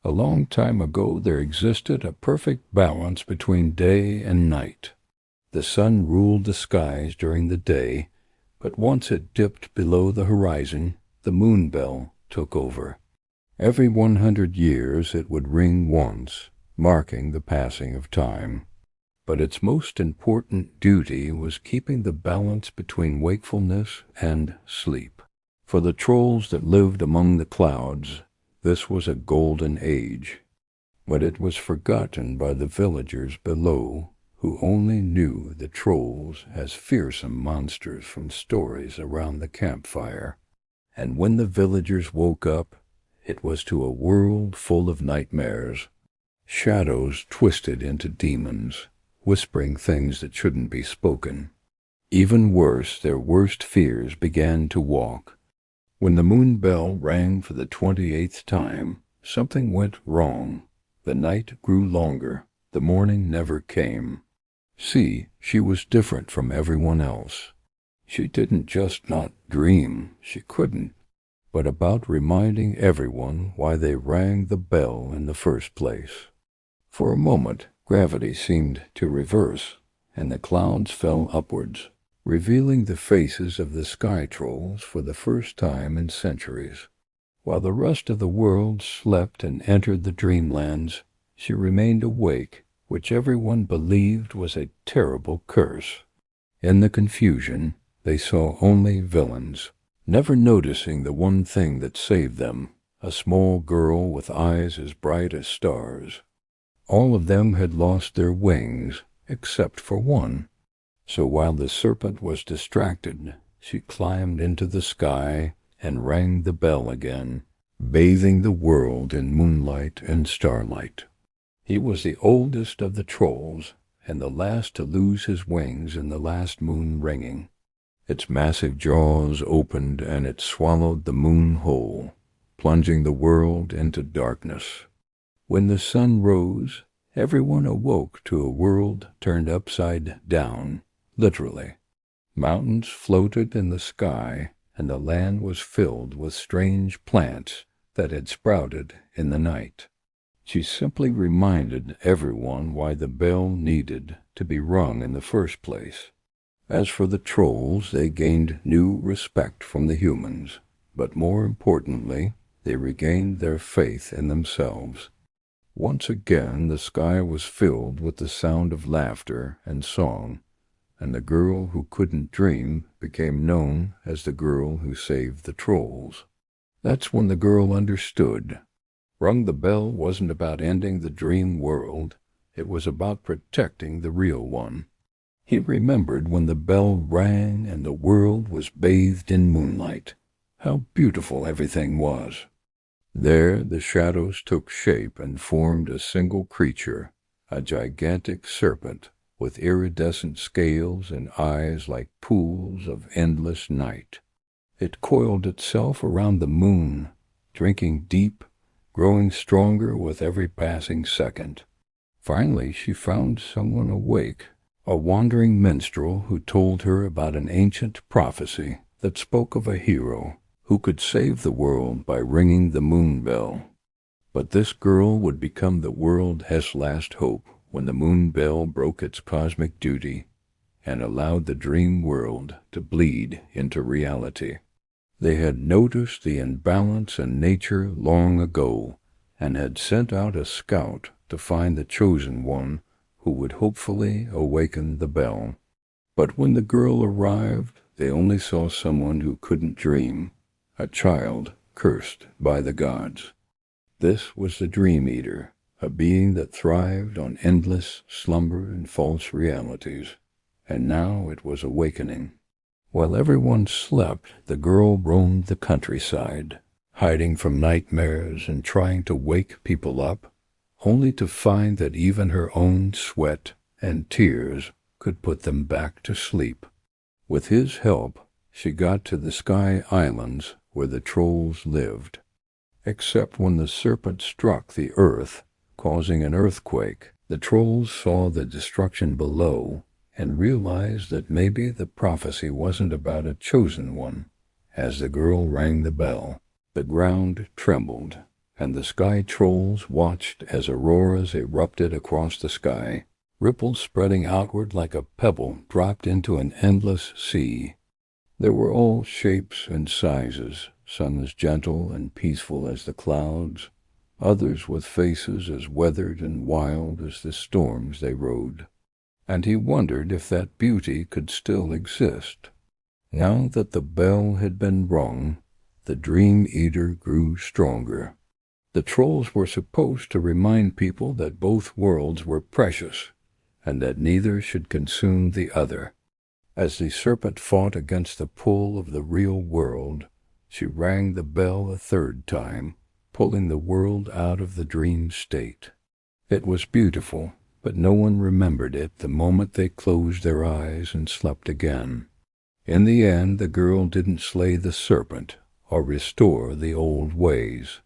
A long time ago there existed a perfect balance between day and night. The sun ruled the skies during the day, but once it dipped below the horizon, the moon bell took over. Every 100 years it would ring once, marking the passing of time. But its most important duty was keeping the balance between wakefulness and sleep. For the trolls that lived among the clouds, this was a golden age. But it was forgotten by the villagers below, who only knew the trolls as fearsome monsters from stories around the campfire. And when the villagers woke up, it was to a world full of nightmares. Shadows twisted into demons, whispering things that shouldn't be spoken. Even worse, their worst fears began to walk. When the moon bell rang for the 28th time, something went wrong. The night grew longer. The morning never came. See, she was different from everyone else. She didn't just not dream, she couldn't, but about reminding everyone why they rang the bell in the first place. For a moment, gravity seemed to reverse, and the clouds fell upwards, revealing the faces of the sky trolls for the first time in centuries. While the rest of the world slept and entered the dreamlands, she remained awake, which everyone believed was a terrible curse. In the confusion, they saw only villains, never noticing the one thing that saved them, a small girl with eyes as bright as stars. All of them had lost their wings, except for one. So while the serpent was distracted, she climbed into the sky and rang the bell again, bathing the world in moonlight and starlight. He was the oldest of the trolls, and the last to lose his wings in the last moon ringing. Its massive jaws opened and it swallowed the moon whole, plunging the world into darkness. When the sun rose, everyone awoke to a world turned upside down, literally. Mountains floated in the sky, and the land was filled with strange plants that had sprouted in the night. She simply reminded everyone why the bell needed to be rung in the first place. As for the trolls, they gained new respect from the humans, but more importantly, they regained their faith in themselves. Once again, the sky was filled with the sound of laughter and song, and the girl who couldn't dream became known as the girl who saved the trolls. That's when the girl understood. Rung the bell wasn't about ending the dream world, it was about protecting the real one. He remembered when the bell rang and the world was bathed in moonlight. How beautiful everything was. There the shadows took shape and formed a single creature, a gigantic serpent with iridescent scales and eyes like pools of endless night. It coiled itself around the moon, drinking deep, growing stronger with every passing second. Finally she found someone awake, a wandering minstrel who told her about an ancient prophecy that spoke of a hero who could save the world by ringing the moon bell. But this girl would become the world's last hope when the moon bell broke its cosmic duty and allowed the dream world to bleed into reality. They had noticed the imbalance in nature long ago and had sent out a scout to find the chosen one who would hopefully awaken the bell. But when the girl arrived, they only saw someone who couldn't dream, a child cursed by the gods. This was the Dream Eater, a being that thrived on endless slumber and false realities, and now it was awakening. While everyone slept, the girl roamed the countryside, hiding from nightmares and trying to wake people up, only to find that even her own sweat and tears could put them back to sleep. With his help, she got to the Sky Islands where the trolls lived. Except when the serpent struck the earth, causing an earthquake, the trolls saw the destruction below and realized that maybe the prophecy wasn't about a chosen one. As the girl rang the bell, the ground trembled, and the sky trolls watched as auroras erupted across the sky, ripples spreading outward like a pebble dropped into an endless sea. There were all shapes and sizes, some as gentle and peaceful as the clouds, others with faces as weathered and wild as the storms they rode. And he wondered if that beauty could still exist. Now that the bell had been rung, the Dream Eater grew stronger. The trolls were supposed to remind people that both worlds were precious, and that neither should consume the other. As the serpent fought against the pull of the real world, she rang the bell a third time, pulling the world out of the dream state. It was beautiful, but no one remembered it the moment they closed their eyes and slept again. In the end, the girl didn't slay the serpent or restore the old ways.